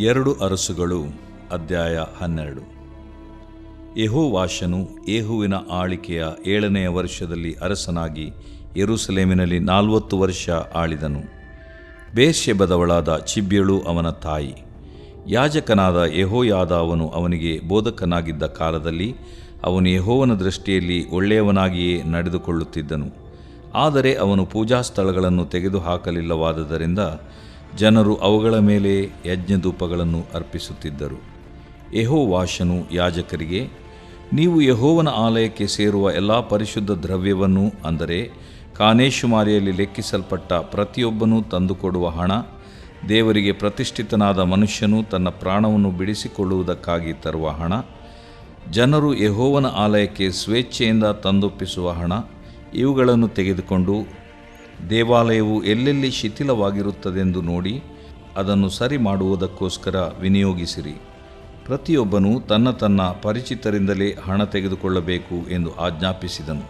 2 ಅರಸುಗಳು ಅಧ್ಯಾಯ 12. ಯೆಹೋವಾಷನು ಯೇಹುವಿನ ಆಳಿಕೆಯ 7ನೆಯ ವರ್ಷದಲ್ಲಿ ಅರಸನಾಗಿ ಯೆರೂಸಲೇಮಿನಲ್ಲಿ 40 ವರ್ಷ ಆಳಿದನು. ಬೇರ್ಷೆಬದವಳಾದ ಚಿಬ್ಯಳು ಅವನ ತಾಯಿ. ಯಾಜಕನಾದ ಯೆಹೋಯಾದಾವನು ಅವನಿಗೆ ಬೋಧಕನಾಗಿದ್ದ ಕಾಲದಲ್ಲಿ ಅವನು ಯೆಹೋವನ ದೃಷ್ಟಿಯಲ್ಲಿ ಒಳ್ಳೆಯವನಾಗಿಯೇ ನಡೆದುಕೊಳ್ಳುತ್ತಿದ್ದನು. ಆದರೆ ಅವನು ಪೂಜಾಸ್ಥಳಗಳನ್ನು ತೆಗೆದುಹಾಕಲಿಲ್ಲವಾದ್ದರಿಂದ ಜನರು ಅವುಗಳ ಮೇಲೆ ಯಜ್ಞಧೂಪಗಳನ್ನು ಅರ್ಪಿಸುತ್ತಿದ್ದರು. ಯೆಹೋವಾಷನು ಯಾಜಕರಿಗೆ, ನೀವು ಯೆಹೋವನ ಆಲಯಕ್ಕೆ ಸೇರುವ ಎಲ್ಲ ಪರಿಶುದ್ಧ ದ್ರವ್ಯವನ್ನು, ಅಂದರೆ ಕಾನೇಶುಮಾರಿಯಲ್ಲಿ ಲೆಕ್ಕಿಸಲ್ಪಟ್ಟ ಪ್ರತಿಯೊಬ್ಬನೂ ತಂದುಕೊಡುವ ಹಣ, ದೇವರಿಗೆ ಪ್ರತಿಷ್ಠಿತನಾದ ಮನುಷ್ಯನು ತನ್ನ ಪ್ರಾಣವನ್ನು ಬಿಡಿಸಿಕೊಳ್ಳುವುದಕ್ಕಾಗಿ ತರುವ ಹಣ, ಜನರು ಯೆಹೋವನ ಆಲಯಕ್ಕೆ ಸ್ವೇಚ್ಛೆಯಿಂದ ತಂದೊಪ್ಪಿಸುವ ಹಣ, ಇವುಗಳನ್ನು ತೆಗೆದುಕೊಂಡು ದೇವಾಲಯವು ಎಲ್ಲೆಲ್ಲಿ ಶಿಥಿಲವಾಗಿರುತ್ತದೆಂದು ನೋಡಿ ಅದನ್ನು ಸರಿ ಮಾಡುವುದಕ್ಕೋಸ್ಕರ ವಿನಿಯೋಗಿಸಿರಿ. ಪ್ರತಿಯೊಬ್ಬನೂ ತನ್ನ ತನ್ನ ಪರಿಚಿತರಿಂದಲೇ ಹಣ ತೆಗೆದುಕೊಳ್ಳಬೇಕು ಎಂದು ಆಜ್ಞಾಪಿಸಿದನು.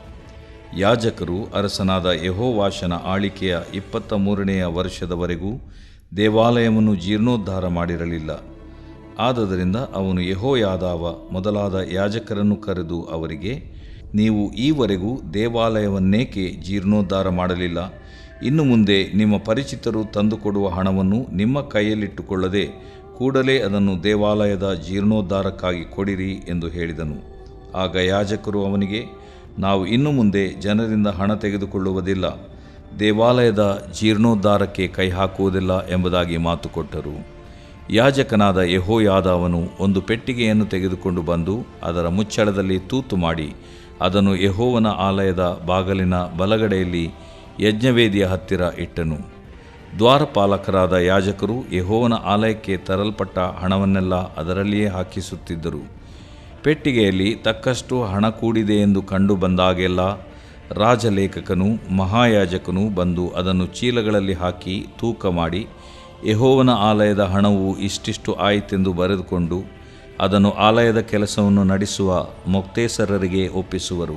ಯಾಜಕರು ಅರಸನಾದ ಯೆಹೋವಾಷನ ಆಳಿಕೆಯ 23ನೆಯ ವರ್ಷದವರೆಗೂ ದೇವಾಲಯವನ್ನು ಜೀರ್ಣೋದ್ಧಾರ ಮಾಡಿರಲಿಲ್ಲ. ಆದುದರಿಂದ ಅವನು ಯೆಹೋಯಾದಾವ ಮೊದಲಾದ ಯಾಜಕರನ್ನು ಕರೆದು ಅವರಿಗೆ, ನೀವು ಈವರೆಗೂ ದೇವಾಲಯವನ್ನೇಕೆ ಜೀರ್ಣೋದ್ಧಾರ ಮಾಡಲಿಲ್ಲ? ಇನ್ನು ಮುಂದೆ ನಿಮ್ಮ ಪರಿಚಿತರು ತಂದುಕೊಡುವ ಹಣವನ್ನು ನಿಮ್ಮ ಕೈಯಲ್ಲಿಟ್ಟುಕೊಳ್ಳದೆ ಕೂಡಲೇ ಅದನ್ನು ದೇವಾಲಯದ ಜೀರ್ಣೋದ್ಧಾರಕ್ಕಾಗಿ ಕೊಡಿರಿ ಎಂದು ಹೇಳಿದನು. ಆಗ ಯಾಜಕರು ಅವನಿಗೆ, ನಾವು ಇನ್ನು ಮುಂದೆ ಜನರಿಂದ ಹಣ ತೆಗೆದುಕೊಳ್ಳುವುದಿಲ್ಲ, ದೇವಾಲಯದ ಜೀರ್ಣೋದ್ಧಾರಕ್ಕೆ ಕೈ ಹಾಕುವುದಿಲ್ಲ ಎಂಬುದಾಗಿ ಮಾತು ಕೊಟ್ಟರು. ಯಾಜಕನಾದ ಯೆಹೋಯಾದಾವನು ಒಂದು ಪೆಟ್ಟಿಗೆಯನ್ನು ತೆಗೆದುಕೊಂಡು ಬಂದು ಅದರ ಮುಚ್ಚಳದಲ್ಲಿ ತೂತು ಮಾಡಿ ಅದನ್ನು ಯೆಹೋವನ ಆಲಯದ ಬಾಗಿಲಿನ ಬಲಗಡೆಯಲ್ಲಿ ಯಜ್ಞವೇದಿಯ ಹತ್ತಿರ ಇಟ್ಟನು. ದ್ವಾರಪಾಲಕರಾದ ಯಾಜಕರು ಯೆಹೋವನ ಆಲಯಕ್ಕೆ ತರಲ್ಪಟ್ಟ ಹಣವನ್ನೆಲ್ಲ ಅದರಲ್ಲಿಯೇ ಹಾಕಿಸುತ್ತಿದ್ದರು. ಪೆಟ್ಟಿಗೆಯಲ್ಲಿ ತಕ್ಕಷ್ಟು ಹಣ ಕೂಡಿದೆ ಎಂದು ಕಂಡು ಬಂದಾಗೆಲ್ಲ ರಾಜಲೇಖಕನು ಮಹಾಯಾಜಕನು ಬಂದು ಅದನ್ನು ಚೀಲಗಳಲ್ಲಿ ಹಾಕಿ ತೂಕ ಮಾಡಿ, ಯೆಹೋವನ ಆಲಯದ ಹಣವು ಇಷ್ಟಿಷ್ಟು ಆಯಿತೆಂದು ಬರೆದುಕೊಂಡು ಅದನ್ನು ಆಲಯದ ಕೆಲಸವನ್ನು ನಡೆಸುವ ಮೊಕ್ತೇಸರರಿಗೆ ಒಪ್ಪಿಸುವರು.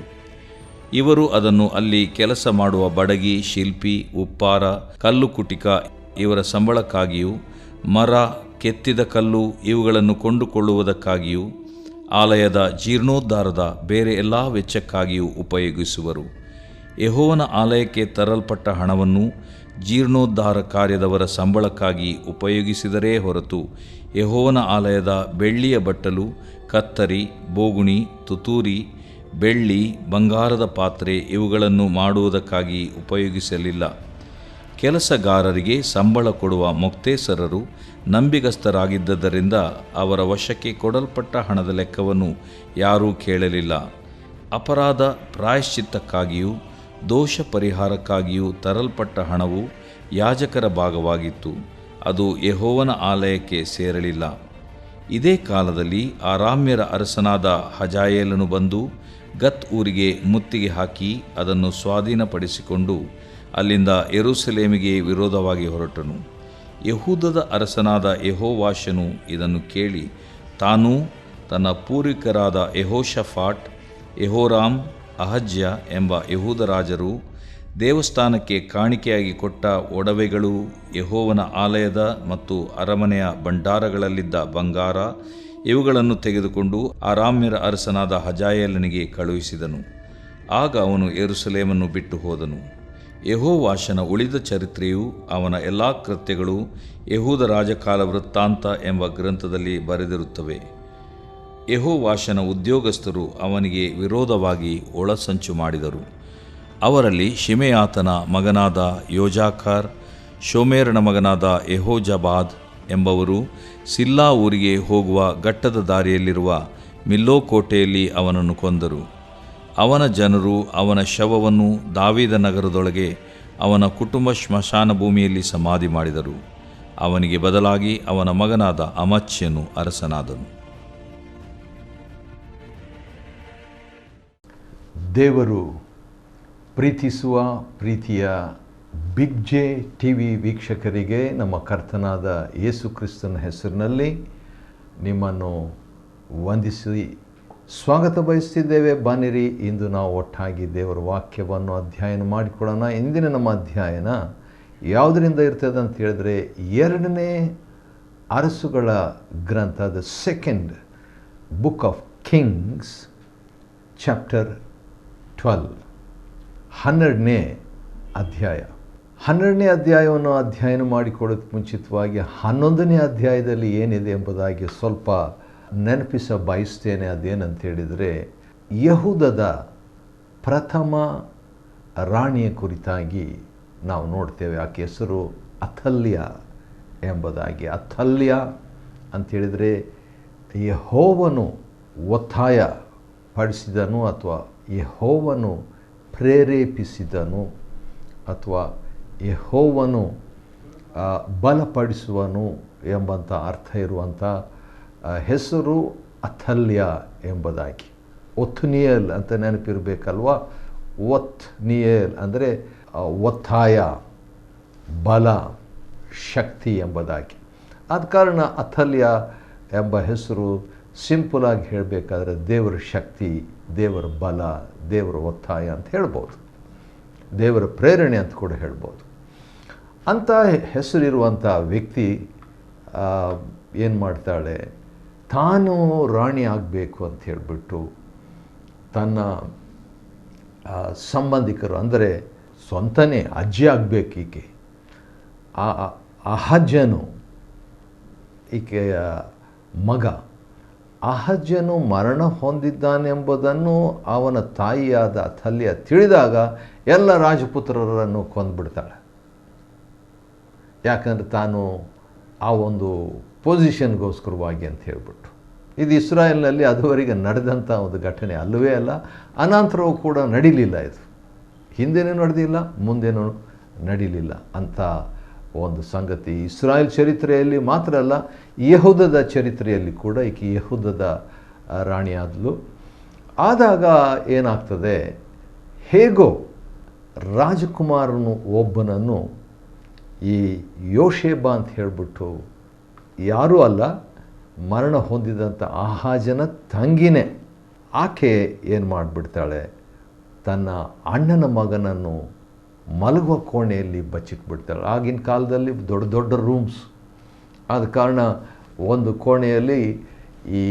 ಇವರು ಅದನ್ನು ಅಲ್ಲಿ ಕೆಲಸ ಮಾಡುವ ಬಡಗಿ, ಶಿಲ್ಪಿ, ಉಪ್ಪಾರ, ಕಲ್ಲು ಕುಟಿಕ ಇವರ ಸಂಬಳಕ್ಕಾಗಿಯೂ, ಮರ, ಕೆತ್ತಿದ ಕಲ್ಲು ಇವುಗಳನ್ನು ಕೊಂಡುಕೊಳ್ಳುವುದಕ್ಕಾಗಿಯೂ, ಆಲಯದ ಜೀರ್ಣೋದ್ಧಾರದ ಬೇರೆ ಎಲ್ಲ ವೆಚ್ಚಕ್ಕಾಗಿಯೂ ಉಪಯೋಗಿಸುವರು. ಯೆಹೋವನ ಆಲಯಕ್ಕೆ ತರಲ್ಪಟ್ಟ ಹಣವನ್ನು ಜೀರ್ಣೋದ್ಧಾರ ಕಾರ್ಯದವರ ಸಂಬಳಕ್ಕಾಗಿ ಉಪಯೋಗಿಸಿದರೇ ಹೊರತು ಯೆಹೋವನ ಆಲಯದ ಬೆಳ್ಳಿಯ ಬಟ್ಟಲು, ಕತ್ತರಿ, ಬೋಗುಣಿ, ತುತ್ತೂರಿ, ಬೆಳ್ಳಿ, ಬಂಗಾರದ ಪಾತ್ರೆ ಇವುಗಳನ್ನು ಮಾಡುವುದಕ್ಕಾಗಿ ಉಪಯೋಗಿಸಲಿಲ್ಲ. ಕೆಲಸಗಾರರಿಗೆ ಸಂಬಳ ಕೊಡುವ ಮೊಕ್ತೇಸರರು ನಂಬಿಗಸ್ತರಾಗಿದ್ದರಿಂದ ಅವರ ವಶಕ್ಕೆ ಕೊಡಲ್ಪಟ್ಟ ಹಣದ ಲೆಕ್ಕವನ್ನು ಯಾರೂ ಕೇಳಲಿಲ್ಲ. ಅಪರಾಧ ಪ್ರಾಯಶ್ಚಿತ್ತಕ್ಕಾಗಿಯೂ ದೋಷ ಪರಿಹಾರಕ್ಕಾಗಿಯೂ ತರಲ್ಪಟ್ಟ ಹಣವು ಯಾಜಕರ ಭಾಗವಾಗಿತ್ತು, ಅದು ಯೆಹೋವನ ಆಲಯಕ್ಕೆ ಸೇರಲಿಲ್ಲ. ಇದೇ ಕಾಲದಲ್ಲಿ ಅರಾಮ್ಯರ ಅರಸನಾದ ಹಜಾಯೇಲನು ಬಂದು ಗತ್ ಊರಿಗೆ ಮುತ್ತಿಗೆ ಹಾಕಿ ಅದನ್ನು ಸ್ವಾಧೀನಪಡಿಸಿಕೊಂಡು ಅಲ್ಲಿಂದ ಯೆರೂಸಲೇಮಿಗೆ ವಿರೋಧವಾಗಿ ಹೊರಟನು. ಯೆಹೂದದ ಅರಸನಾದ ಯೆಹೋವಾಷನು ಇದನ್ನು ಕೇಳಿ ತಾನೂ ತನ್ನ ಪೂರ್ವಿಕರಾದ ಯೆಹೋಷಾಫಾಟ್, ಯೆಹೋರಾಮ್, ಅಹಜ್ಯ ಎಂಬ ಯೆಹೂದ ರಾಜರು ದೇವಸ್ಥಾನಕ್ಕೆ ಕಾಣಿಕೆಯಾಗಿ ಕೊಟ್ಟ ಒಡವೆಗಳು, ಯೆಹೋವನ ಆಲಯದ ಮತ್ತು ಅರಮನೆಯ ಭಂಡಾರಗಳಲ್ಲಿದ್ದ ಬಂಗಾರ ಇವುಗಳನ್ನು ತೆಗೆದುಕೊಂಡು ಅರಾಮ್ಯರ ಅರಸನಾದ ಹಜಾಯೇಲನಿಗೆ ಕಳುಹಿಸಿದನು. ಆಗ ಅವನು ಯೆರೂಸಲೇಮನ್ನು ಬಿಟ್ಟು ಹೋದನು. ಯೆಹೋವಾಷನ ಉಳಿದ ಚರಿತ್ರೆಯೂ ಅವನ ಎಲ್ಲ ಕೃತ್ಯಗಳು ಯೆಹೂದ ರಾಜಕಾಲ ವೃತ್ತಾಂತ ಎಂಬ ಗ್ರಂಥದಲ್ಲಿ ಬರೆದಿರುತ್ತವೆ. ಯೆಹೋವಾಷನ ಉದ್ಯೋಗಸ್ಥರು ಅವನಿಗೆ ವಿರೋಧವಾಗಿ ಒಳಸಂಚು ಮಾಡಿದರು. ಅವರಲ್ಲಿ ಶಿಮೆಯಾತನ ಮಗನಾದ ಯೋಜಾಕಾರ್, ಶೋಮೇರನ ಮಗನಾದ ಯೆಹೋಜಾಬಾದ್ ಎಂಬವರು ಸಿಲ್ಲಾ ಊರಿಗೆ ಹೋಗುವ ಘಟ್ಟದ ದಾರಿಯಲ್ಲಿರುವ ಮಿಲ್ಲೋ ಕೋಟೆಯಲ್ಲಿ ಅವನನ್ನು ಕೊಂದರು. ಅವನ ಜನರು ಅವನ ಶವವನ್ನು ದಾವೀದ ನಗರದೊಳಗೆ ಅವನ ಕುಟುಂಬ ಸ್ಮಶಾನ ಭೂಮಿಯಲ್ಲಿ ಸಮಾಧಿ ಮಾಡಿದರು. ಅವನಿಗೆ ಬದಲಾಗಿ ಅವನ ಮಗನಾದ ಅಮಚ್ಯನು ಅರಸನಾದನು. ದೇವರು ಪ್ರೀತಿಸುವ ಪ್ರೀತಿಯ ಬಿಗ್ ಜೆ ಟಿವಿ ವೀಕ್ಷಕರಿಗೆ ನಮ್ಮ ಕರ್ತನಾದ ಯೇಸು ಕ್ರಿಸ್ತನ ಹೆಸರಿನಲ್ಲಿ ನಿಮ್ಮನ್ನು ವಂದಿಸಿ ಸ್ವಾಗತ ಬಯಸ್ತಿದ್ದೇವೆ. ಬನ್ನಿರಿ, ಇಂದು ನಾವು ಒಟ್ಟಾಗಿ ದೇವರ ವಾಕ್ಯವನ್ನು ಅಧ್ಯಯನ ಮಾಡಿಕೊಳ್ಳೋಣ. ಇಂದಿನ ನಮ್ಮ ಅಧ್ಯಯನ ಯಾವುದರಿಂದ ಇರ್ತದೆ ಅಂತ ಹೇಳಿದ್ರೆ 2ನೇ ಅರಸುಗಳ ಗ್ರಂಥ the second book of Kings chapter 12 ಅಧ್ಯಾಯ. 12ನೇ ಅಧ್ಯಾಯವನ್ನು ಅಧ್ಯಯನ ಮಾಡಿಕೊಳ್ಳೋದಕ್ಕೆ ಮುಂಚಿತವಾಗಿ 11ನೇ ಅಧ್ಯಾಯದಲ್ಲಿ ಏನಿದೆ ಎಂಬುದಾಗಿ ಸ್ವಲ್ಪ ನೆನಪಿಸ ಬಯಸ್ತೇನೆ. ಅದೇನಂತ ಹೇಳಿದರೆ, ಯಹೂದದ ಪ್ರಥಮ ರಾಣಿಯ ಕುರಿತಾಗಿ ನಾವು ನೋಡ್ತೇವೆ. ಆಕೆ ಹೆಸರು ಅಥಲ್ಯ ಎಂಬುದಾಗಿ. ಅಥಲ್ಯ ಅಂಥೇಳಿದರೆ ಯೆಹೋವನು ಒತ್ತಾಯ ಪಡಿಸಿದನು ಅಥವಾ ಯೆಹೋವನು ಪ್ರೇರೇಪಿಸಿದನು ಅಥವಾ ಯೆಹೋವನು ಬಲಪಡಿಸುವನು ಎಂಬಂಥ ಅರ್ಥ ಇರುವಂಥ ಹೆಸರು ಅಥಲ್ಯ ಎಂಬುದಾಗಿ. ಒತ್ನಿಯಲ್ ಅಂತ ನೆನಪಿರಬೇಕಲ್ವ. ಒತ್ನಿಯಲ್ ಅಂದರೆ ಒತ್ತಾಯ, ಬಲ, ಶಕ್ತಿ ಎಂಬುದಾಗಿ. ಆದ ಕಾರಣ ಅಥಲ್ಯ ಎಂಬ ಹೆಸರು ಸಿಂಪಲಾಗಿ ಹೇಳಬೇಕಾದ್ರೆ ದೇವರ ಶಕ್ತಿ, ದೇವರ ಬಲ, ದೇವರ ಒತ್ತಾಯ ಅಂತ ಹೇಳ್ಬೋದು, ದೇವರ ಪ್ರೇರಣೆ ಅಂತ ಕೂಡ ಹೇಳ್ಬೋದು. ಅಂಥ ಹೆಸರಿರುವಂಥ ವ್ಯಕ್ತಿ ಏನು ಮಾಡ್ತಾಳೆ, ತಾನು ರಾಣಿ ಆಗಬೇಕು ಅಂತ ಹೇಳಿಬಿಟ್ಟು ತನ್ನ ಸಂಬಂಧಿಕರು, ಅಂದರೆ ಸ್ವಂತನೇ ಅಜ್ಜಿ ಆಗಬೇಕು ಈಕೆ, ಅಹಜ್ಯನು ಈಕೆಯ ಮಗ ಅಹಜ್ಯನು ಮರಣ ಹೊಂದಿದ್ದಾನೆಂಬುದನ್ನು ಅವನ ತಾಯಿಯಾದ ಅಥಲ್ಯ ತಿಳಿದಾಗ ಎಲ್ಲ ರಾಜಪುತ್ರರನ್ನು ಕೊಂದುಬಿಡ್ತಾಳೆ. ಯಾಕಂದರೆ ತಾನು ಆ ಒಂದು ಪೊಸಿಷನ್ಗೋಸ್ಕರವಾಗಿ ಅಂತ ಹೇಳಿಬಿಟ್ಟು. ಇದು ಇಸ್ರಾಯೇಲ್ನಲ್ಲಿ ಅದುವರೆಗೆ ನಡೆದಂಥ ಒಂದು ಘಟನೆ ಅಲ್ಲವೇ ಅಲ್ಲ. ಅನಂತರವೂ ಕೂಡ ನಡೀಲಿಲ್ಲ. ಇದು ಹಿಂದೆನೂ ನಡೆದಿಲ್ಲ, ಮುಂದೇನೂ ನಡೀಲಿಲ್ಲ ಅಂಥ ಒಂದು ಸಂಗತಿ ಇಸ್ರಾಯೇಲ್ ಚರಿತ್ರೆಯಲ್ಲಿ ಮಾತ್ರ ಅಲ್ಲ, ಯೆಹೂದದ ಚರಿತ್ರೆಯಲ್ಲಿ ಕೂಡ ಈಕೆ ಯೆಹೂದದ ರಾಣಿಯಾದಳು. ಆದಾಗ ಏನಾಗ್ತದೆ, ಹೇಗೋ ರಾಜಕುಮಾರನು ಒಬ್ಬನನ್ನು ಈ ಯೋಷೇಬ ಅಂತ ಹೇಳಿಬಿಟ್ಟು, ಯಾರೂ ಅಲ್ಲ, ಮರಣ ಹೊಂದಿದಂಥ ಆಹಾಜನ ತಂಗಿನೇ, ಆಕೆ ಏನು ಮಾಡಿಬಿಡ್ತಾಳೆ, ತನ್ನ ಅಣ್ಣನ ಮಗನನ್ನು ಮಲಗುವ ಕೋಣೆಯಲ್ಲಿ ಬಚ್ಚಿಟ್ಬಿಡ್ತಾಳೆ. ಆಗಿನ ಕಾಲದಲ್ಲಿ ದೊಡ್ಡ ದೊಡ್ಡ ರೂಮ್ಸ್ ಆದ ಕಾರಣ ಒಂದು ಕೋಣೆಯಲ್ಲಿ ಈ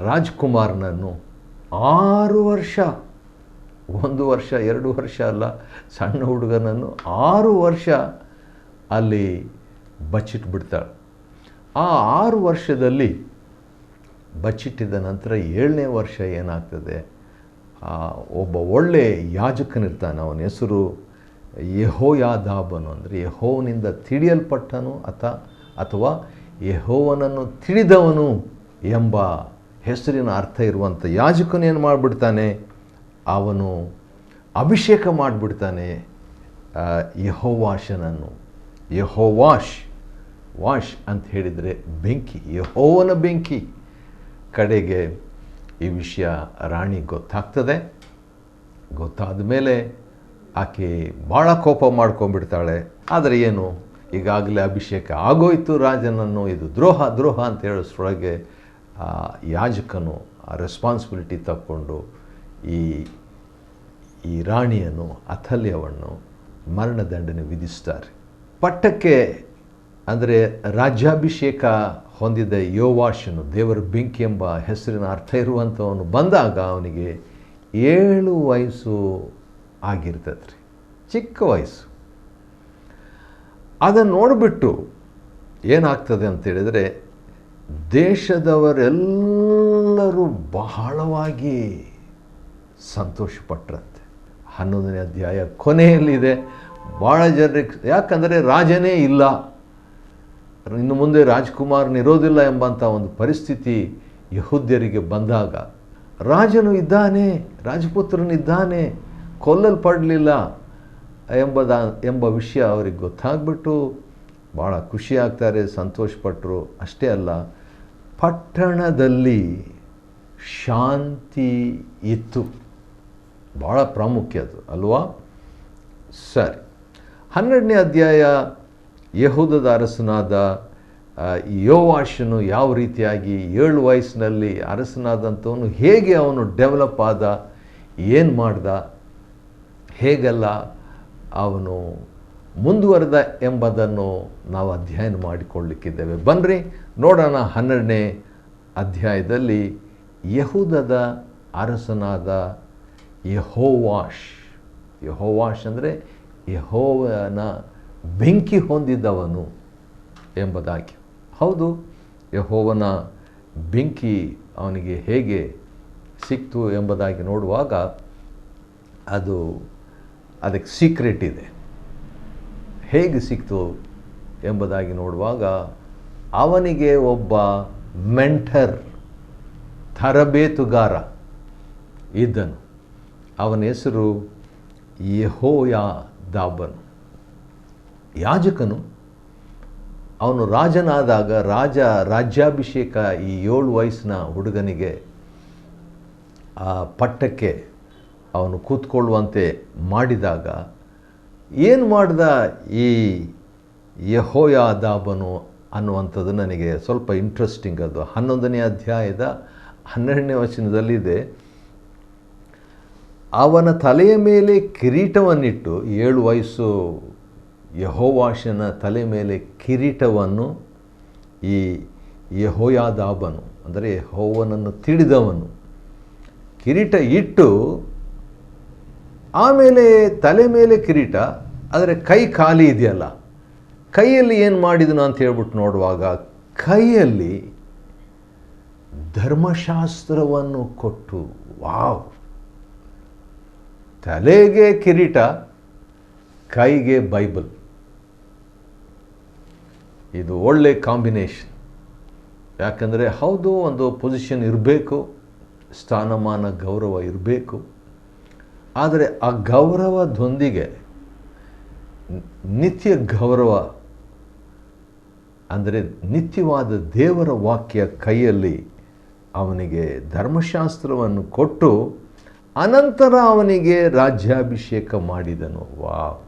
ರಾಜ್ಕುಮಾರನನ್ನು 6 ವರ್ಷ, 1 ವರ್ಷ 2 ವರ್ಷ ಅಲ್ಲ, ಸಣ್ಣ ಹುಡುಗನನ್ನು 6 ವರ್ಷ ಅಲ್ಲಿ ಬಚ್ಚಿಟ್ಬಿಡ್ತಾಳೆ. ಆ 6 ವರ್ಷದಲ್ಲಿ ಬಚ್ಚಿಟ್ಟಿದ ನಂತರ 7ನೇ ವರ್ಷ ಏನಾಗ್ತದೆ, ಒಬ್ಬ ಒಳ್ಳೆ ಯಾಜಕನಿರ್ತಾನೆ, ಅವನ ಹೆಸರು ಯೆಹೋಯಾದಾಬನು, ಅಂದರೆ ಯೆಹೋವನಿಂದ ತಿಳಿಯಲ್ಪಟ್ಟನು ಅಥವಾ ಯೆಹೋವನನ್ನು ತಿಳಿದವನು ಎಂಬ ಹೆಸರಿನ ಅರ್ಥ ಇರುವಂಥ ಯಾಜಕನು ಏನು ಮಾಡಿಬಿಡ್ತಾನೆ, ಅವನು ಅಭಿಷೇಕ ಮಾಡಿಬಿಡ್ತಾನೆ ಯೆಹೋವಾಷನನ್ನು. ವಾಶ್ ಅಂತ ಹೇಳಿದರೆ ಬೆಂಕಿ, ಯೆಹೋವನ ಬೆಂಕಿ. ಕಡೆಗೆ ಈ ವಿಷಯ ರಾಣಿ ಗೊತ್ತಾಗ್ತದೆ. ಗೊತ್ತಾದ ಮೇಲೆ ಆಕೆ ಭಾಳ ಕೋಪ ಮಾಡ್ಕೊಂಡ್ಬಿಡ್ತಾಳೆ. ಆದರೆ ಏನು, ಈಗಾಗಲೇ ಅಭಿಷೇಕ ಆಗೋಯ್ತು ರಾಜನನ್ನು, ಇದು ದ್ರೋಹ ಅಂತ ಹೇಳೋಷ್ರೊಳಗೆ ಯಾಜಕನು ಆ ರೆಸ್ಪಾನ್ಸಿಬಿಲಿಟಿ ತಕ್ಕೊಂಡು ಈ ರಾಣಿಯನ್ನು, ಅಥಲ್ಯವನ್ನು ಮರಣದಂಡನೆ ವಿಧಿಸ್ತಾರೆ. ಪಟ್ಟಕ್ಕೆ ಅಂದರೆ ರಾಜ್ಯಾಭಿಷೇಕ ಹೊಂದಿದ ಯೋವಾಷನು, ದೇವರ ಬೆಂಕಿ ಎಂಬ ಹೆಸರಿನ ಅರ್ಥ ಇರುವಂಥವನು ಬಂದಾಗ ಅವನಿಗೆ 7 ವಯಸ್ಸು ಆಗಿರ್ತದೆ ರೀ, ಚಿಕ್ಕ ವಯಸ್ಸು. ಅದನ್ನು ನೋಡಿಬಿಟ್ಟು ಏನಾಗ್ತದೆ ಅಂತೇಳಿದರೆ, ದೇಶದವರೆಲ್ಲರೂ ಬಹಳವಾಗಿ ಸಂತೋಷಪಟ್ರಂತೆ. 11ನೇ ಅಧ್ಯಾಯ ಕೊನೆಯಲ್ಲಿದೆ. ಭಾಳ ಜನರಿಗೆ, ಯಾಕಂದರೆ ರಾಜನೇ ಇಲ್ಲ, ಇನ್ನು ಮುಂದೆ ರಾಜ್ಕುಮಾರನಿರೋದಿಲ್ಲ ಎಂಬಂಥ ಒಂದು ಪರಿಸ್ಥಿತಿ ಯಹೂದ್ಯರಿಗೆ ಬಂದಾಗ, ರಾಜನು ಇದ್ದಾನೆ, ರಾಜಪುತ್ರನಿದ್ದಾನೆ, ಕೊಲ್ಲಲ್ಪಡಲಿಲ್ಲ ಎಂಬ ವಿಷಯ ಅವ್ರಿಗೆ ಗೊತ್ತಾಗ್ಬಿಟ್ಟು ಭಾಳ ಖುಷಿಯಾಗ್ತಾರೆ, ಸಂತೋಷಪಟ್ಟರು. ಅಷ್ಟೇ ಅಲ್ಲ, ಪಟ್ಟಣದಲ್ಲಿ ಶಾಂತಿ ಇತ್ತು. ಭಾಳ ಪ್ರಾಮುಖ್ಯ ಅದು ಅಲ್ವಾ? ಸರಿ, 12ನೇ ಅಧ್ಯಾಯ ಯೆಹೂದದ ಅರಸನಾದ ಯೋವಾಷನು ಯಾವ ರೀತಿಯಾಗಿ 7 ವಯಸ್ಸಿನಲ್ಲಿ ಅರಸನಾದಂಥವನು ಹೇಗೆ ಅವನು ಡೆವಲಪ್ ಆದ, ಏನು ಮಾಡ್ದ, ಹೇಗೆಲ್ಲ ಅವನು ಮುಂದುವರೆದ ಎಂಬುದನ್ನು ನಾವು ಅಧ್ಯಯನ ಮಾಡಿಕೊಳ್ಳಲಿಕ್ಕಿದ್ದೇವೆ. ಬನ್ನಿರಿ ನೋಡೋಣ. 12ನೇ ಅಧ್ಯಾಯದಲ್ಲಿ ಯೆಹೂದದ ಅರಸನಾದ ಯೆಹೋವಾಷ್ ಅಂದರೆ ಯೆಹೋವನ ಬೆಂಕಿ ಹೊಂದಿದ್ದವನು ಎಂಬುದಾಗಿ. ಹೌದು, ಯೆಹೋವನ ಬೆಂಕಿ ಅವನಿಗೆ ಹೇಗೆ ಸಿಕ್ತು ಎಂಬುದಾಗಿ ನೋಡುವಾಗ ಅದಕ್ಕೆ ಸೀಕ್ರೆಟ್ ಇದೆ. ಹೇಗೆ ಸಿಕ್ತು ಎಂಬುದಾಗಿ ನೋಡುವಾಗ ಅವನಿಗೆ ಒಬ್ಬ ಮೆಂಟರ್, ತರಬೇತುಗಾರ ಇದ್ದನು. ಅವನ ಹೆಸರು ಯೆಹೋಯಾದಾಬನು, ಯಾಜಕನು. ಅವನು ರಾಜನಾದಾಗ ರಾಜ್ಯಾಭಿಷೇಕ ಈ 7 ವಯಸ್ಸಿನ ಹುಡುಗನಿಗೆ ಆ ಪಟ್ಟಕ್ಕೆ ಅವನು ಕೂತ್ಕೊಳ್ಳುವಂತೆ ಮಾಡಿದಾಗ ಏನು ಮಾಡಿದ ಈ ಯೆಹೋಯಾದಾಬನು ಅನ್ನುವಂಥದ್ದು ನನಗೆ ಸ್ವಲ್ಪ ಇಂಟ್ರೆಸ್ಟಿಂಗ್. ಅದು 11ನೇ ಅಧ್ಯಾಯದ 12ನೇ ವಚನದಲ್ಲಿದೆ. ಅವನ ತಲೆಯ ಮೇಲೆ ಕಿರೀಟವನ್ನಿಟ್ಟು, 7 ವಯಸ್ಸು ಯೆಹೋವಾಷನ ತಲೆ ಮೇಲೆ ಕಿರೀಟವನ್ನು ಈ ಯೆಹೋಯಾದಾಬನು ಅಂದರೆ ಯೆಹೋವನನ್ನು ತಿಳಿದವನು ಕಿರೀಟ ಇಟ್ಟು, ಆಮೇಲೆ ತಲೆ ಮೇಲೆ ಕಿರೀಟ, ಆದರೆ ಕೈ ಖಾಲಿ ಇದೆಯಲ್ಲ, ಕೈಯಲ್ಲಿ ಏನು ಮಾಡಿದನು ಅಂತ ಹೇಳ್ಬಿಟ್ಟು ನೋಡುವಾಗ ಕೈಯಲ್ಲಿ ಧರ್ಮಶಾಸ್ತ್ರವನ್ನು ಕೊಟ್ಟು, ವಾವ್! ತಲೆಗೆ ಕಿರೀಟ, ಕೈಗೆ ಬೈಬಲ್. ಇದು ಒಳ್ಳೆ ಕಾಂಬಿನೇಷನ್. ಯಾಕಂದರೆ ಹೌದು, ಒಂದು ಪೊಸಿಷನ್ ಇರಬೇಕು, ಸ್ಥಾನಮಾನ ಗೌರವ ಇರಬೇಕು. ಆದರೆ ಆ ಗೌರವದೊಂದಿಗೆ ನಿತ್ಯ ಗೌರವ ಅಂದರೆ ನಿತ್ಯವಾದ ದೇವರ ವಾಕ್ಯ ಕೈಯಲ್ಲಿ ಅವನಿಗೆ ಧರ್ಮಶಾಸ್ತ್ರವನ್ನು ಕೊಟ್ಟು ಅನಂತರ ಅವನಿಗೆ ರಾಜ್ಯಾಭಿಷೇಕ ಮಾಡಿದನು. ವಾವ್!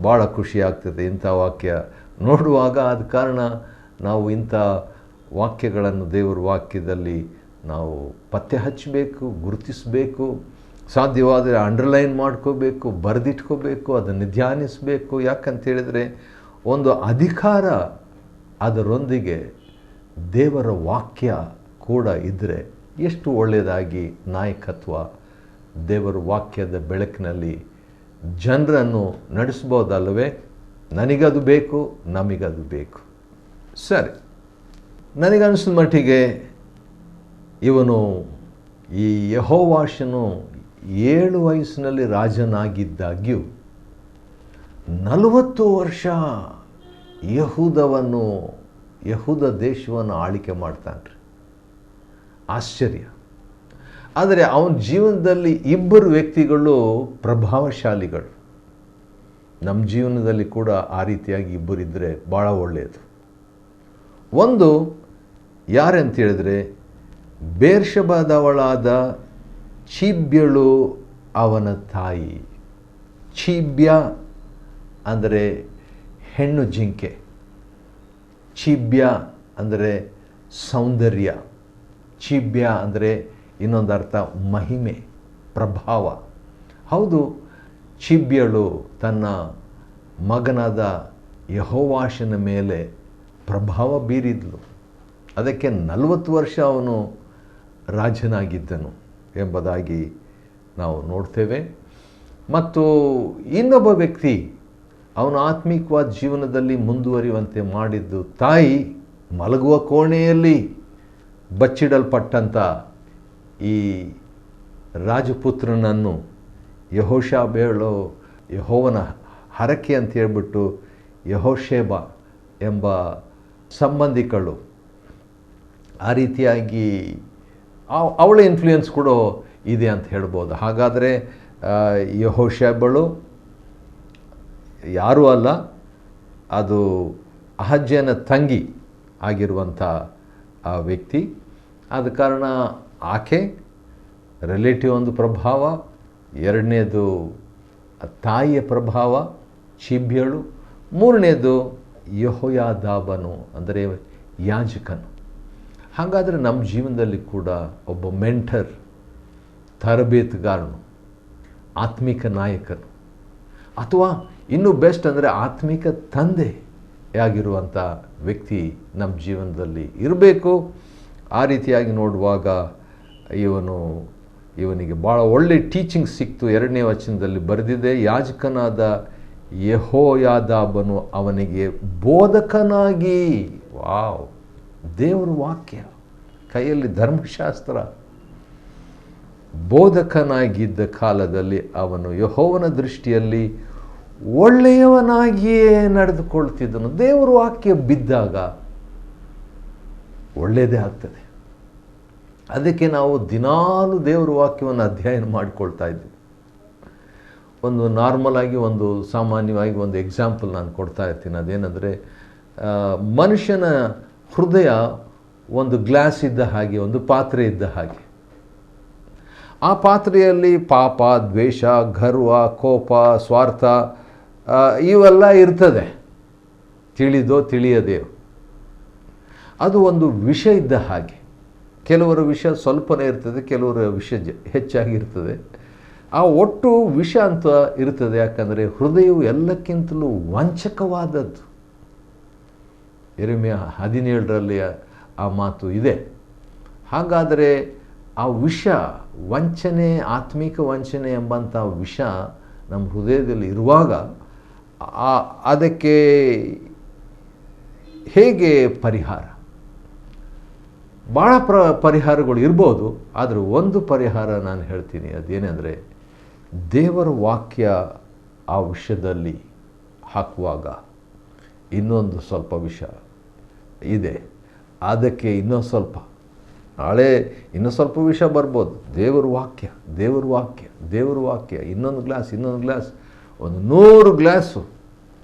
ಭಾಳ ಖುಷಿಯಾಗ್ತದೆ ಇಂಥ ವಾಕ್ಯ ನೋಡುವಾಗ. ಆದ ಕಾರಣ ನಾವು ಇಂಥ ವಾಕ್ಯಗಳನ್ನು ದೇವರ ವಾಕ್ಯದಲ್ಲಿ ನಾವು ಪತ್ತೆ ಹಚ್ಚಬೇಕು, ಗುರುತಿಸಬೇಕು, ಸಾಧ್ಯವಾದರೆ ಅಂಡರ್ಲೈನ್ ಮಾಡ್ಕೋಬೇಕು, ಬರೆದಿಟ್ಕೋಬೇಕು, ಅದನ್ನು ಧ್ಯಾನಿಸಬೇಕು. ಯಾಕಂತೇಳಿದರೆ ಒಂದು ಅಧಿಕಾರ ಅದರೊಂದಿಗೆ ದೇವರ ವಾಕ್ಯ ಕೂಡ ಇದ್ದರೆ ಎಷ್ಟು ಒಳ್ಳೆಯದಾಗಿ ನಾಯಕತ್ವ ದೇವರ ವಾಕ್ಯದ ಬೆಳಕಿನಲ್ಲಿ ಜನರನ್ನು ನಡೆಸ್ಬೋದಲ್ಲವೇ? ನನಗದು ಬೇಕು, ನಮಗದು ಬೇಕು. ಸರಿ, ನನಗನ್ನಿಸಿದ ಮಟ್ಟಿಗೆ ಇವನು ಈ ಯೆಹೋವಾಷನು 7 ವಯಸ್ಸಿನಲ್ಲಿ ರಾಜನಾಗಿದ್ದಾಗ್ಯೂ 40 ವರ್ಷ ಯಹೂದ ದೇಶವನ್ನು ಆಳ್ವಿಕೆ ಮಾಡ್ತಾನ್ರಿ. ಆಶ್ಚರ್ಯ. ಆದರೆ ಅವನ ಜೀವನದಲ್ಲಿ 2 ವ್ಯಕ್ತಿಗಳು ಪ್ರಭಾವಶಾಲಿಗಳು. ನಮ್ಮ ಜೀವನದಲ್ಲಿ ಕೂಡ ಆ ರೀತಿಯಾಗಿ 2 ಇದ್ದರೆ ಭಾಳ ಒಳ್ಳೆಯದು. ಒಂದು ಯಾರಂತ ಹೇಳಿದ್ರೆ, ಬೇರ್ಷೆಬದವಳಾದ ಚಿಬ್ಯಳು ಅವನ ತಾಯಿ. ಚಿಬ್ಯ ಅಂದರೆ ಹೆಣ್ಣು ಜಿಂಕೆ, ಚಿಬ್ಯ ಅಂದರೆ ಸೌಂದರ್ಯ, ಚಿಬ್ಯ ಅಂದರೆ ಇನ್ನೊಂದು ಅರ್ಥ ಮಹಿಮೆ, ಪ್ರಭಾವ. ಹೌದು, ಚಿಬ್ಯಳು ತನ್ನ ಮಗನಾದ ಯೆಹೋವಾಷನ ಮೇಲೆ ಪ್ರಭಾವ ಬೀರಿದ್ಲು. ಅದಕ್ಕೆ 40 ವರ್ಷ ಅವನು ರಾಜನಾಗಿದ್ದನು ಎಂಬುದಾಗಿ ನಾವು ನೋಡ್ತೇವೆ. ಮತ್ತು ಇನ್ನೊಬ್ಬ ವ್ಯಕ್ತಿ ಅವನ ಆತ್ಮಿಕವಾದ ಜೀವನದಲ್ಲಿ ಮುಂದುವರಿಯುವಂತೆ ಮಾಡಿದ್ದು ತಾಯಿ ಮಲಗುವ ಕೋಣೆಯಲ್ಲಿ ಬಚ್ಚಿಡಲ್ಪಟ್ಟಂಥ ಈ ರಾಜಪುತ್ರನನ್ನು ಯೆಹೋಷಾಬೇಳು, ಯೆಹೋವನ ಹರಕೆ ಅಂತ ಹೇಳ್ಬಿಟ್ಟು ಯೆಹೋಷೇಬ ಎಂಬ ಸಂಬಂಧಿಕಳು ಆ ರೀತಿಯಾಗಿ ಅವಳ ಇನ್ಫ್ಲೂಯೆನ್ಸ್ ಕೂಡ ಇದೆ ಅಂತ ಹೇಳ್ಬೋದು. ಹಾಗಾದರೆ ಯೆಹೋಷೇಬಳು ಯಾರೂ ಅಲ್ಲ, ಅದು ಅಹಜ್ಯನ ತಂಗಿ ಆಗಿರುವಂಥ ಆ ವ್ಯಕ್ತಿ. ಆದ ಕಾರಣ ಆಕೆ ರಿಲೇಟಿವ್ ಒಂದು ಪ್ರಭಾವ, ಎರಡನೇದು ತಾಯಿಯ ಪ್ರಭಾವ ಚಿಬ್ಯಳು, ಮೂರನೇದು ಯೆಹೋಯಾದಾಬನು ಅಂದರೆ ಯಾಜಕನು. ಹಾಗಾದರೆ ನಮ್ಮ ಜೀವನದಲ್ಲಿ ಕೂಡ ಒಬ್ಬ ಮೆಂಟರ್, ತರಬೇತುಗಾರನು, ಆತ್ಮಿಕ ನಾಯಕನು ಅಥವಾ ಇನ್ನೂ ಬೆಸ್ಟ್ ಅಂದರೆ ಆತ್ಮಿಕ ತಂದೆಯಾಗಿರುವಂಥ ವ್ಯಕ್ತಿ ನಮ್ಮ ಜೀವನದಲ್ಲಿ ಇರಬೇಕು. ಆ ರೀತಿಯಾಗಿ ನೋಡುವಾಗ ಇವನಿಗೆ ಭಾಳ ಒಳ್ಳೆ ಟೀಚಿಂಗ್ ಸಿಕ್ತು. 2ನೇ ವಚನದಲ್ಲಿ ಬರೆದಿದೆ, ಯಾಜಕನಾದ ಯೆಹೋಯಾದಾಬನು ಅವನಿಗೆ ಬೋಧಕನಾಗಿ, ವಾವ್, ದೇವರ ವಾಕ್ಯ, ಕೈಯಲ್ಲಿ ಧರ್ಮಶಾಸ್ತ್ರ, ಬೋಧಕನಾಗಿದ್ದ ಕಾಲದಲ್ಲಿ ಅವನು ಯೆಹೋವನ ದೃಷ್ಟಿಯಲ್ಲಿ ಒಳ್ಳೆಯವನಾಗಿಯೇ ನಡೆದುಕೊಳ್ತಿದ್ದನು. ದೇವರ ವಾಕ್ಯ ಬಿದ್ದಾಗ ಒಳ್ಳೆಯದೇ ಆಗ್ತದೆ. ಅದಕ್ಕೆ ನಾವು ದಿನಾಲೂ ದೇವರ ವಾಕ್ಯವನ್ನು ಅಧ್ಯಯನ ಮಾಡಿಕೊಳ್ತಾ ಇದ್ದೀವಿ. ಒಂದು ನಾರ್ಮಲ್ ಆಗಿ, ಒಂದು ಸಾಮಾನ್ಯವಾಗಿ ಒಂದು ಎಕ್ಸಾಂಪಲ್ ನಾನು ಕೊಡ್ತಾ ಇರ್ತೀನಿ. ಅದೇನೆಂದರೆ, ಮನುಷ್ಯನ ಹೃದಯ ಒಂದು ಗ್ಲಾಸ್ ಇದ್ದ ಹಾಗೆ, ಒಂದು ಪಾತ್ರೆ ಇದ್ದ ಹಾಗೆ. ಆ ಪಾತ್ರೆಯಲ್ಲಿ ಪಾಪ, ದ್ವೇಷ, ಗರ್ವ, ಕೋಪ, ಸ್ವಾರ್ಥ ಇವೆಲ್ಲ ಇರ್ತದೆ, ತಿಳಿದೋ ತಿಳಿಯದೆಯೋ. ಅದು ಒಂದು ವಿಷ ಇದ್ದ ಹಾಗೆ. ಕೆಲವರ ವಿಷ ಸ್ವಲ್ಪನೇ ಇರ್ತದೆ, ಕೆಲವರ ವಿಷ ಹೆಚ್ಚಾಗಿರ್ತದೆ. ಆ ಒಟ್ಟು ವಿಷ ಅಂತ ಇರ್ತದೆ. ಯಾಕಂದರೆ ಹೃದಯವು ಎಲ್ಲಕ್ಕಿಂತಲೂ ವಂಚಕವಾದದ್ದು. ಯೆರೆಮೀಯ 17ರಲ್ಲಿ ಆ ಮಾತು ಇದೆ. ಹಾಗಾದರೆ ಆ ವಿಷ, ವಂಚನೆ, ಆತ್ಮಿಕ ವಂಚನೆ ಎಂಬಂಥ ವಿಷ ನಮ್ಮ ಹೃದಯದಲ್ಲಿ ಇರುವಾಗ ಅದಕ್ಕೆ ಹೇಗೆ ಪರಿಹಾರ? ಭಾಳ ಪರಿಹಾರಗಳು ಇರ್ಬೋದು, ಆದರೆ ಒಂದು ಪರಿಹಾರ ನಾನು ಹೇಳ್ತೀನಿ. ಅದೇನೆಂದರೆ, ದೇವರ ವಾಕ್ಯ ಆ ವಿಷಯದಲ್ಲಿ ಹಾಕುವಾಗ ಇನ್ನೊಂದು ಸ್ವಲ್ಪ ವಿಷ ಇದೆ, ಅದಕ್ಕೆ ಇನ್ನೊಂದು ಸ್ವಲ್ಪ, ನಾಳೆ ಇನ್ನೂ ಸ್ವಲ್ಪ ವಿಷ ಬರ್ಬೋದು. ದೇವರ ವಾಕ್ಯ, ದೇವರ ವಾಕ್ಯ, ದೇವರ ವಾಕ್ಯ, ಇನ್ನೊಂದು ಗ್ಲಾಸ್, ಇನ್ನೊಂದು ಗ್ಲಾಸ್, ಒಂದು 100 ಗ್ಲಾಸು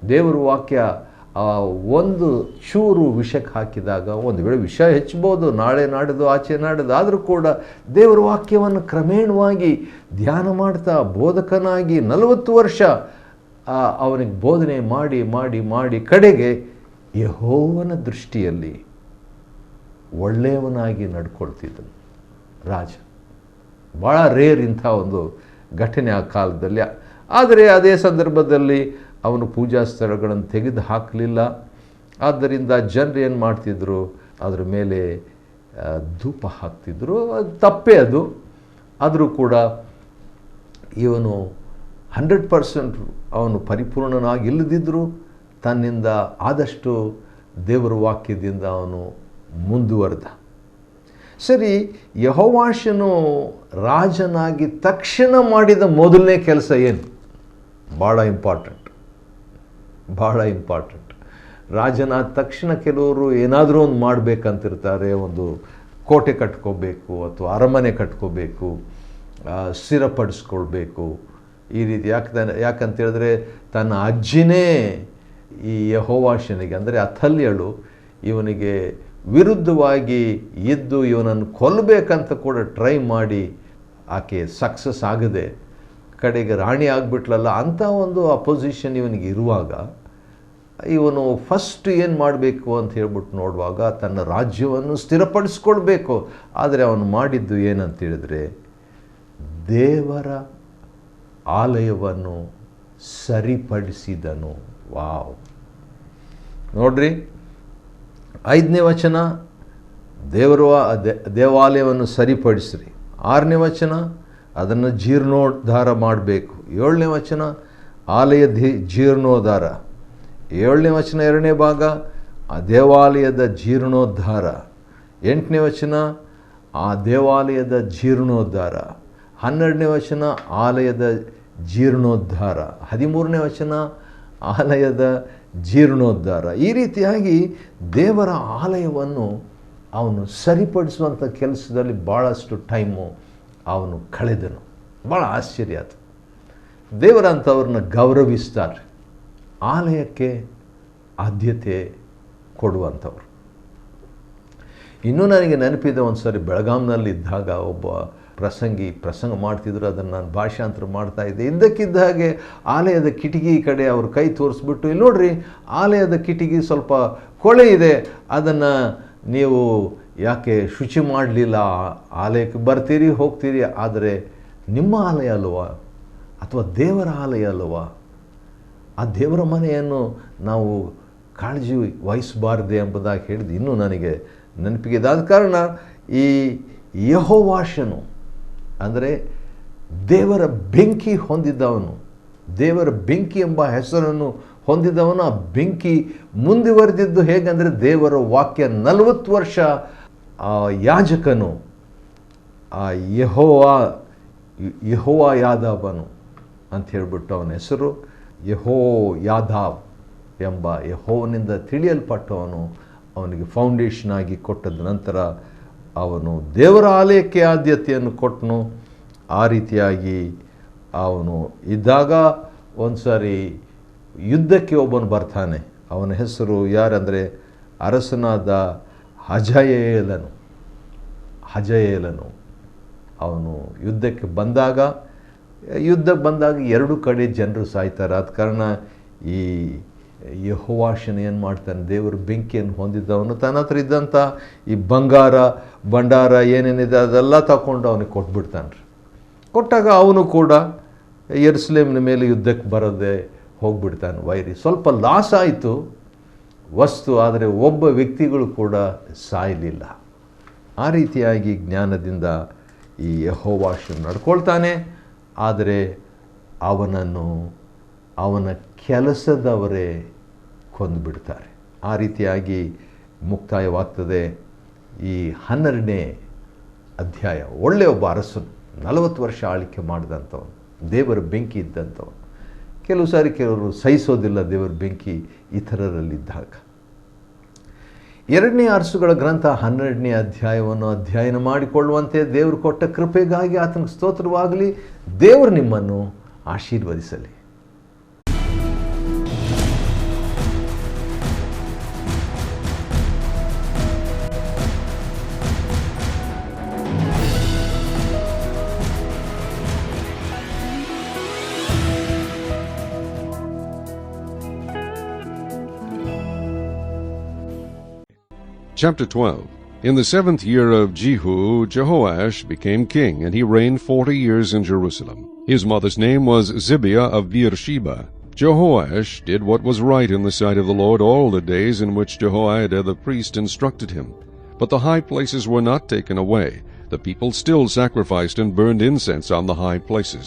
ದೇವರ ವಾಕ್ಯ ಒಂದು ಚೂರು ವಿಷಕ್ಕೆ ಹಾಕಿದಾಗ, ಒಂದು ವೇಳೆ ವಿಷ ಹೆಚ್ಚಬಹುದು, ನಾಳೆ ನಾಡಿದ್ದು ಆಚೆ ನಾಡಿದ್ದು, ಆದರೂ ಕೂಡ ದೇವರ ವಾಕ್ಯವನ್ನು ಕ್ರಮೇಣವಾಗಿ ಧ್ಯಾನ ಮಾಡ್ತಾ ಬೋಧಕನಾಗಿ 40 ವರ್ಷ ಅವನಿಗೆ ಬೋಧನೆ ಮಾಡಿ ಮಾಡಿ ಮಾಡಿ ಕಡೆಗೆ ಯೆಹೋವನ ದೃಷ್ಟಿಯಲ್ಲಿ ಒಳ್ಳೆಯವನಾಗಿ ನಡ್ಕೊಳ್ತಿದ್ದನು ರಾಜ. ಭಾಳ ರೇರ್ ಇಂಥ ಒಂದು ಘಟನೆ ಆ ಕಾಲದಲ್ಲಿ. ಆದರೆ ಅದೇ ಸಂದರ್ಭದಲ್ಲಿ ಅವನು ಪೂಜಾ ಸ್ಥಳಗಳನ್ನು ತೆಗೆದು ಹಾಕಲಿಲ್ಲ. ಆದ್ದರಿಂದ ಜನರು ಏನು ಮಾಡ್ತಿದ್ರು, ಅದರ ಮೇಲೆ ಧೂಪ ಹಾಕ್ತಿದ್ರು. ಅದು ತಪ್ಪೇ ಅದು. ಆದರೂ ಕೂಡ ಇವನು 100% ಅವನು ಪರಿಪೂರ್ಣನಾಗಿ ಇಲ್ಲದಿದ್ದರೂ ತನ್ನಿಂದ ಆದಷ್ಟು ದೇವರ ವಾಕ್ಯದಿಂದ ಅವನು ಮುಂದುವರೆದ. ಸರಿ, ಯೆಹೋವಾಷನು ರಾಜನಾಗಿ ತಕ್ಷಣ ಮಾಡಿದ ಮೊದಲನೇ ಕೆಲಸ ಏನು? ಭಾಳ ಇಂಪಾರ್ಟೆಂಟ್. ರಾಜನಾದ ತಕ್ಷಣ ಕೆಲವರು ಏನಾದರೂ ಒಂದು ಮಾಡಬೇಕಂತಿರ್ತಾರೆ. ಒಂದು ಕೋಟೆ ಕಟ್ಕೋಬೇಕು, ಅಥವಾ ಅರಮನೆ ಕಟ್ಕೋಬೇಕು, ಸ್ಥಿರಪಡಿಸ್ಕೊಳ್ಬೇಕು, ಈ ರೀತಿ. ಯಾಕಂತೇಳಿದ್ರೆ ತನ್ನ ಅಜ್ಜಿನೇ ಈ ಯೆಹೋವಾಷನಿಗೆ, ಅಂದರೆ ಅಥಲ್ಯಳು, ಇವನಿಗೆ ವಿರುದ್ಧವಾಗಿ ಇದ್ದು ಇವನನ್ನು ಕೊಲ್ಲಬೇಕಂತ ಕೂಡ ಟ್ರೈ ಮಾಡಿ ಆಕೆ ಸಕ್ಸಸ್ ಆಗದೆ ಕಡೆಗೆ ರಾಣಿ ಆಗಿಬಿಟ್ಲಲ್ಲ. ಅಂಥ ಒಂದು ಅಪೋಸಿಷನ್ ಇವನಿಗೆ ಇರುವಾಗ ಇವನು ಫಸ್ಟ್ ಏನು ಮಾಡಬೇಕು ಅಂತ ಹೇಳ್ಬಿಟ್ಟು ನೋಡುವಾಗ ತನ್ನ ರಾಜ್ಯವನ್ನು ಸ್ಥಿರಪಡಿಸ್ಕೊಳ್ಬೇಕು. ಆದರೆ ಅವನು ಮಾಡಿದ್ದು ಏನಂತೇಳಿದರೆ, ದೇವರ ಆಲಯವನ್ನು ಸರಿಪಡಿಸಿದನು. ವಾವ್! ನೋಡ್ರಿ, 5ನೇ ವಚನ, ದೇವಾಲಯವನ್ನು ಸರಿಪಡಿಸ್ರಿ. 6ನೇ ವಚನ, ಅದನ್ನು ಜೀರ್ಣೋದ್ಧಾರ ಮಾಡಬೇಕು. 7ನೇ ವಚನ, ಆಲಯ ಜೀರ್ಣೋದ್ಧಾರ. 7ನೇ ವಚನ 2ನೇ ಭಾಗ, ಆ ದೇವಾಲಯದ ಜೀರ್ಣೋದ್ಧಾರ. 8ನೇ ವಚನ, ಆ ದೇವಾಲಯದ ಜೀರ್ಣೋದ್ಧಾರ. 12ನೇ ವಚನ, ಆಲಯದ ಜೀರ್ಣೋದ್ಧಾರ. 13ನೇ ವಚನ, ಆಲಯದ ಜೀರ್ಣೋದ್ಧಾರ. ಈ ರೀತಿಯಾಗಿ ದೇವರ ಆಲಯವನ್ನು ಅವನು ಸರಿಪಡಿಸುವಂಥ ಕೆಲಸದಲ್ಲಿ ಭಾಳಷ್ಟು ಟೈಮು ಅವನು ಕಳೆದನು. ಭಾಳ ಆಶ್ಚರ್ಯ ಅದು. ದೇವರಂಥವ್ರನ್ನ ಗೌರವಿಸ್ತಾರೆ, ಆಲಯಕ್ಕೆ ಆದ್ಯತೆ ಕೊಡುವಂಥವ್ರು. ಇನ್ನೂ ನನಗೆ ನೆನಪಿದೆ, ಒಂದು ಸಾರಿ ಬೆಳಗಾಂನಲ್ಲಿದ್ದಾಗ ಒಬ್ಬ ಪ್ರಸಂಗ ಮಾಡ್ತಿದ್ರು. ಅದನ್ನು ನಾನು ಭಾಷಾಂತರ ಮಾಡ್ತಾಯಿದ್ದೆ. ಇದ್ದಕ್ಕಿದ್ದ ಹಾಗೆ ಆಲಯದ ಕಿಟಕಿ ಕಡೆ ಅವ್ರ ಕೈ ತೋರಿಸ್ಬಿಟ್ಟು, ಇಲ್ಲಿ ನೋಡ್ರಿ, ಆಲಯದ ಕಿಟಕಿ ಸ್ವಲ್ಪ ಕೊಳೆ ಇದೆ, ಅದನ್ನು ನೀವು ಯಾಕೆ ಶುಚಿ ಮಾಡಲಿಲ್ಲ? ಆಲಯಕ್ಕೆ ಬರ್ತೀರಿ, ಹೋಗ್ತೀರಿ, ಆದರೆ ನಿಮ್ಮ ಆಲಯ ಅಲ್ವಾ, ಅಥವಾ ದೇವರ ಆಲಯ ಅಲ್ವಾ? ಆ ದೇವರ ಮನೆಯನ್ನು ನಾವು ಕಾಳಜಿ ವಹಿಸಬಾರದೆ ಎಂಬುದಾಗಿ ಹೇಳಿದ್ದು ಇನ್ನೂ ನನಗೆ ನೆನಪಿಗೆ ಇದೆ. ಆದ ಕಾರಣ ಈ ಯೆಹೋವಾಷನು ಅಂದರೆ ದೇವರ ಬೆಂಕಿ ಹೊಂದಿದ್ದವನು, ದೇವರ ಬೆಂಕಿ ಎಂಬ ಹೆಸರನ್ನು ಹೊಂದಿದ್ದವನು. ಆ ಬೆಂಕಿ ಮುಂದುವರೆದಿದ್ದು ಹೇಗೆಂದರೆ ದೇವರ ವಾಕ್ಯ 40 ವರ್ಷ ಆ ಯಾಜಕನು, ಆ ಯೆಹೋಯಾದಾವನು ಅಂತ ಹೇಳಿಬಿಟ್ಟು ಅವನ ಹೆಸರು ಯೆಹೋಯಾದಾವ್ ಎಂಬ ಯೆಹೋವನಿಂದ ತಿಳಿಯಲ್ಪಟ್ಟವನು ಅವನಿಗೆ ಫೌಂಡೇಶನ್ ಆಗಿ ಕೊಟ್ಟದ ನಂತರ ಅವನು ದೇವರ ಆಲಯಕ್ಕೆ ಆದ್ಯತೆಯನ್ನು ಕೊಟ್ಟನು. ಆ ರೀತಿಯಾಗಿ ಅವನು ಇದ್ದಾಗ ಒಂದು ಸಾರಿ ಯುದ್ಧಕ್ಕೆ ಒಬ್ಬನು ಬರ್ತಾನೆ. ಅವನ ಹೆಸರು ಯಾರಂದರೆ ಅರಸನಾದ ಹಜಯೇಲನು. ಅವನು ಯುದ್ಧಕ್ಕೆ ಬಂದಾಗ ಎರಡು ಕಡೆ ಜನರು ಸಾಯ್ತಾರೆ. ಆದ ಕಾರಣ ಈ ಯೆಹೋವಾಷನು ಏನು ಮಾಡ್ತಾನೆ, ದೇವರು ಬೆಂಕಿಯನ್ನು ಹೊಂದಿದ್ದವನು ತನ್ನ ಹತ್ರ ಇದ್ದಂಥ ಈ ಬಂಗಾರ ಭಂಡಾರ ಏನೇನಿದೆ ಅದೆಲ್ಲ ತಗೊಂಡು ಅವನಿಗೆ ಕೊಟ್ಬಿಡ್ತಾನೆ. ಕೊಟ್ಟಾಗ ಅವನು ಕೂಡ ಯೆರೂಸಲೇಮಿನ ಮೇಲೆ ಯುದ್ಧಕ್ಕೆ ಬರೋದೇ ಹೋಗ್ಬಿಡ್ತಾನೆ. ವೈರಿ ಸ್ವಲ್ಪ ಲಾಸ್ ಆಯಿತು ವಸ್ತು, ಆದರೆ ಒಬ್ಬ ವ್ಯಕ್ತಿಗಳು ಕೂಡ ಸಾಯಲಿಲ್ಲ. ಆ ರೀತಿಯಾಗಿ ಜ್ಞಾನದಿಂದ ಈ ಯೆಹೋವಾಷನು ನಡ್ಕೊಳ್ತಾನೆ. ಆದರೆ ಅವನನ್ನು ಅವನ ಕೆಲಸದವರೇ ಕೊಂದುಬಿಡ್ತಾರೆ. ಆ ರೀತಿಯಾಗಿ ಮುಕ್ತಾಯವಾಗ್ತದೆ ಈ 12ನೇ ಅಧ್ಯಾಯ. ಒಳ್ಳೆಯ ಒಬ್ಬ ಅರಸನು, 40 ವರ್ಷ ಆಳ್ವಿಕೆ ಮಾಡಿದಂಥವನು, ದೇವರ ಬೆಂಕಿ ಇದ್ದಂಥವನು. ಕೆಲವು ಸಾರಿ ಕೆಲವರು ಸಹಿಸೋದಿಲ್ಲ ದೇವರ ಬೆಂಕಿ ಇತರರಲ್ಲಿದ್ದಾಗ. 2ನೇ ಅರಸುಗಳ ಗ್ರಂಥ 12ನೇ ಅಧ್ಯಾಯವನ್ನು ಅಧ್ಯಯನ ಮಾಡಿಕೊಳ್ಳುವಂತೆ ದೇವರು ಕೊಟ್ಟ ಕೃಪೆಗಾಗಿ ಆತನಿಗೆ ಸ್ತೋತ್ರವಾಗಲಿ. ದೇವರು ನಿಮ್ಮನ್ನು ಆಶೀರ್ವದಿಸಲಿ. Chapter 12. In the 7th year of Jehu, Jehoash became king, and he reigned 40 years in Jerusalem. His mother's name was Zibiah of Beersheba. Jehoash did what was right in the sight of the Lord all the days in which Jehoiada the priest instructed him. But the high places were not taken away. The people still sacrificed and burned incense on the high places.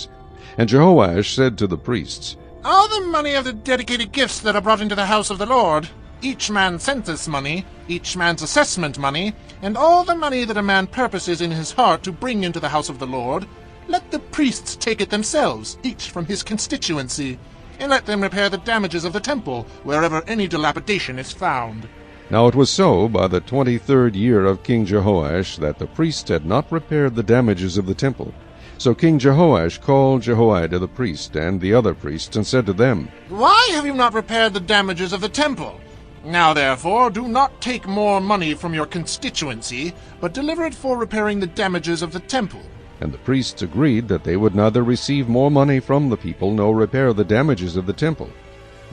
And Jehoash said to the priests, "All the money of the dedicated gifts that are brought into the house of the Lord, each man's census money, each man's assessment money, and all the money that a man purposes in his heart to bring into the house of the Lord, let the priests take it themselves, each from his constituency, and let them repair the damages of the temple, wherever any dilapidation is found." Now it was so by the 23rd year of King Jehoash that the priests had not repaired the damages of the temple. So King Jehoash called Jehoiada the priest and the other priests and said to them, "Why have you not repaired the damages of the temple? Now therefore do not take more money from your constituency, but deliver it for repairing the damages of the temple." And the priests agreed that they would neither receive more money from the people nor repair the damages of the temple.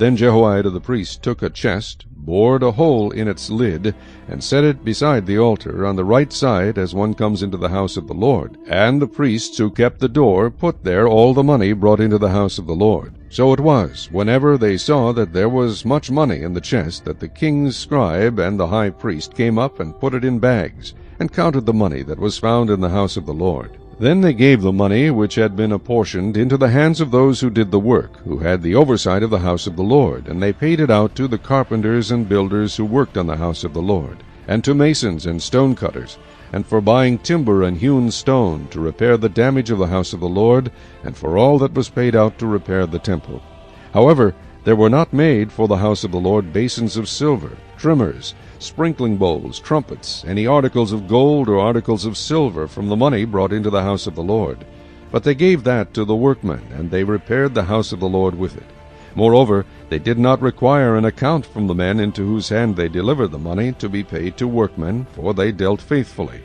Then Jehoiada the priest took a chest, bored a hole in its lid, and set it beside the altar on the right side as one comes into the house of the Lord. And the priests who kept the door put there all the money brought into the house of the Lord. So it was, whenever they saw that there was much money in the chest, that the king's scribe and the high priest came up and put it in bags, and counted the money that was found in the house of the Lord. Then they gave the money which had been apportioned into the hands of those who did the work, who had the oversight of the house of the Lord, and they paid it out to the carpenters and builders who worked on the house of the Lord, and to masons and stone cutters, and for buying timber and hewn stone to repair the damage of the house of the Lord, and for all that was paid out to repair the temple. However, there were not made for the house of the Lord basins of silver, trimmers, sprinkling bowls, trumpets, any articles of gold or articles of silver from the money brought into the house of the Lord. But they gave that to the workmen, and they repaired the house of the Lord with it. Moreover, they did not require an account from the men into whose hand they delivered the money to be paid to workmen, for they dealt faithfully.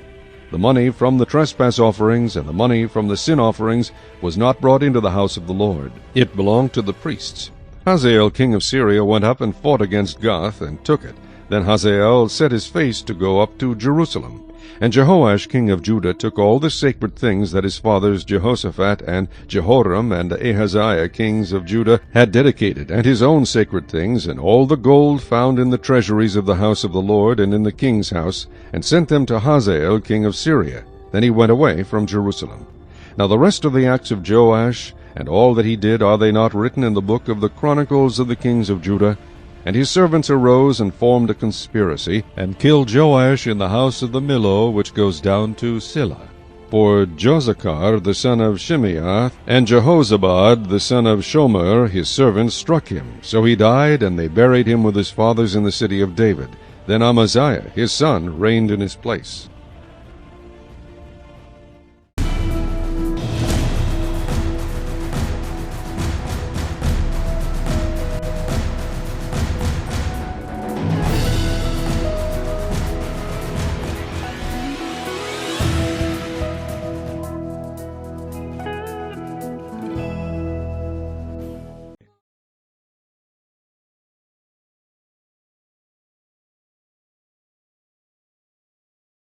The money from the trespass offerings and the money from the sin offerings was not brought into the house of the Lord. It belonged to the priests. Hazael king of Syria went up and fought against Gath, and took it. Then Hazael set his face to go up to Jerusalem. And Jehoash king of Judah took all the sacred things that his fathers Jehoshaphat and Jehoram and Ahaziah kings of Judah had dedicated, and his own sacred things, and all the gold found in the treasuries of the house of the Lord and in the king's house, and sent them to Hazael king of Syria. Then he went away from Jerusalem. Now the rest of the acts of Joash, and all that he did, are they not written in the book of the Chronicles of the kings of Judah? And his servants arose and formed a conspiracy, and killed Joash in the house of the Millo, which goes down to Silla. For Jozachar the son of Shimeath, and Jehozabad the son of Shomer his servant, struck him. So he died, and they buried him with his fathers in the city of David. Then Amaziah his son reigned in his place.